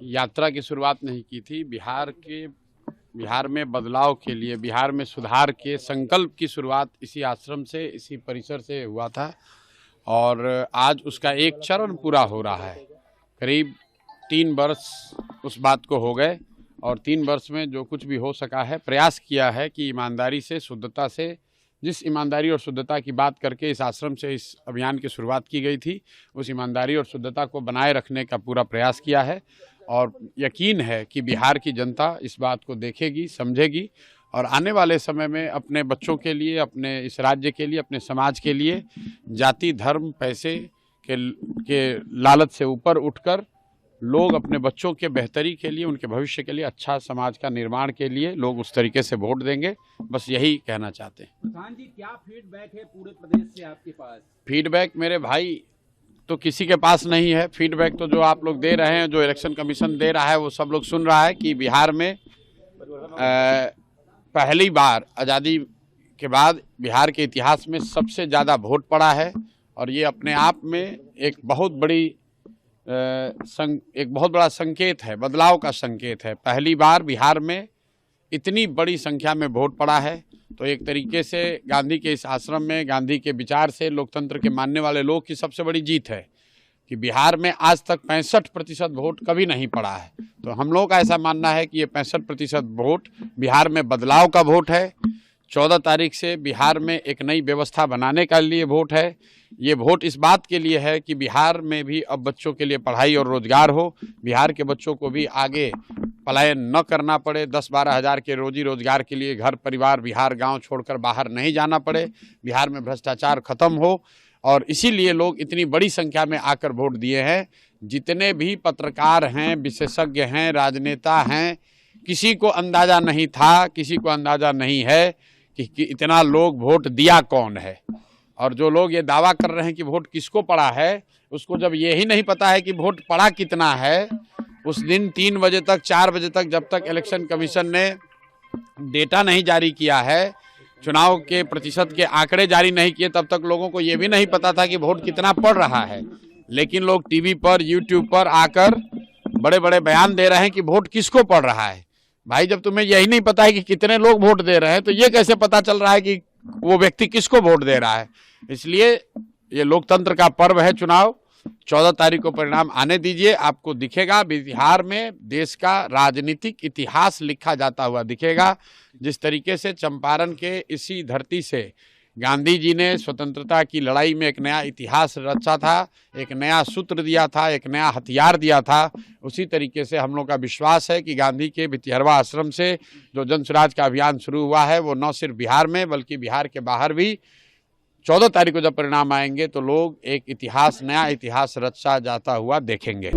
यात्रा की शुरुआत नहीं की थी। बिहार में बदलाव के लिए, बिहार में सुधार के संकल्प की शुरुआत इसी आश्रम से, इसी परिसर से हुआ था और आज उसका एक चरण पूरा हो रहा है। करीब 3 वर्ष उस बात को हो गए और 3 वर्ष में जो कुछ भी हो सका है, प्रयास किया है कि ईमानदारी से, शुद्धता से, जिस ईमानदारी और शुद्धता की बात करके इस आश्रम से इस अभियान की शुरुआत की गई थी, उस ईमानदारी और शुद्धता को बनाए रखने का पूरा प्रयास किया है और यकीन है कि बिहार की जनता इस बात को देखेगी, समझेगी और आने वाले समय में अपने बच्चों के लिए, अपने इस राज्य के लिए, अपने समाज के लिए जाति, धर्म, पैसे के लालच से ऊपर उठकर लोग अपने बच्चों के बेहतरी के लिए, उनके भविष्य के लिए, अच्छा समाज का निर्माण के लिए लोग उस तरीके से वोट देंगे। बस यही कहना चाहते हैं। प्रधान जी, क्या फीडबैक है पूरे प्रदेश से आपके पास? फीडबैक मेरे भाई तो किसी के पास नहीं है। फीडबैक तो जो आप लोग दे रहे हैं, जो इलेक्शन कमीशन दे रहा है, वो सब लोग सुन रहा है कि बिहार में पहली बार आज़ादी के बाद बिहार के इतिहास में सबसे ज़्यादा वोट पड़ा है और ये अपने आप में एक बहुत बड़ा संकेत है, बदलाव का संकेत है। पहली बार बिहार में इतनी बड़ी संख्या में वोट पड़ा है तो एक तरीके से गांधी के इस आश्रम में, गांधी के विचार से, लोकतंत्र के मानने वाले लोग की सबसे बड़ी जीत है कि बिहार में आज तक 65% वोट कभी नहीं पड़ा है। तो हम लोग का ऐसा मानना है कि ये 65% वोट बिहार में बदलाव का वोट है। 14 तारीख से बिहार में एक नई व्यवस्था बनाने के लिए वोट है। ये वोट इस बात के लिए है कि बिहार में भी अब बच्चों के लिए पढ़ाई और रोजगार हो, बिहार के बच्चों को भी आगे पलायन न करना पड़े, 10-12 हज़ार के रोजी रोजगार के लिए घर परिवार, बिहार गांव छोड़कर बाहर नहीं जाना पड़े, बिहार में भ्रष्टाचार खत्म हो और इसीलिए लोग इतनी बड़ी संख्या में आकर वोट दिए हैं। जितने भी पत्रकार हैं, विशेषज्ञ हैं, राजनेता हैं, किसी को अंदाज़ा नहीं था, किसी को अंदाज़ा नहीं है कि इतना लोग वोट दिया कौन है। और जो लोग ये दावा कर रहे हैं कि वोट किसको पड़ा है, उसको जब ये ही नहीं पता है कि वोट पड़ा कितना है, उस दिन 3 बजे तक, 4 बजे तक, जब तक इलेक्शन कमीशन ने डेटा नहीं जारी किया है, चुनाव के प्रतिशत के आंकड़े जारी नहीं किए, तब तक लोगों को ये भी नहीं पता था कि वोट कितना पड़ रहा है। लेकिन लोग टीवी पर, यूट्यूब पर आकर बड़े बड़े बयान दे रहे हैं कि वोट किसको पड़ रहा है। भाई, जब तुम्हें यही नहीं पता है कि कितने लोग वोट दे रहे हैं तो ये कैसे पता चल रहा है कि वो व्यक्ति किसको वोट दे रहा है। इसलिए ये लोकतंत्र का पर्व है चुनाव। 14 तारीख को परिणाम आने दीजिए, आपको दिखेगा बिहार में देश का राजनीतिक इतिहास लिखा जाता हुआ दिखेगा। जिस तरीके से चंपारण के इसी धरती से गांधी जी ने स्वतंत्रता की लड़ाई में एक नया इतिहास रचा था, एक नया सूत्र दिया था, एक नया हथियार दिया था, उसी तरीके से हम लोग का विश्वास है कि गांधी के भितिहरवा आश्रम से जो जन स्वराज का अभियान शुरू हुआ है, वो न सिर्फ बिहार में बल्कि बिहार के बाहर भी 14 तारीख को जब परिणाम आएंगे तो लोग एक इतिहास, नया इतिहास रचा जाता हुआ देखेंगे।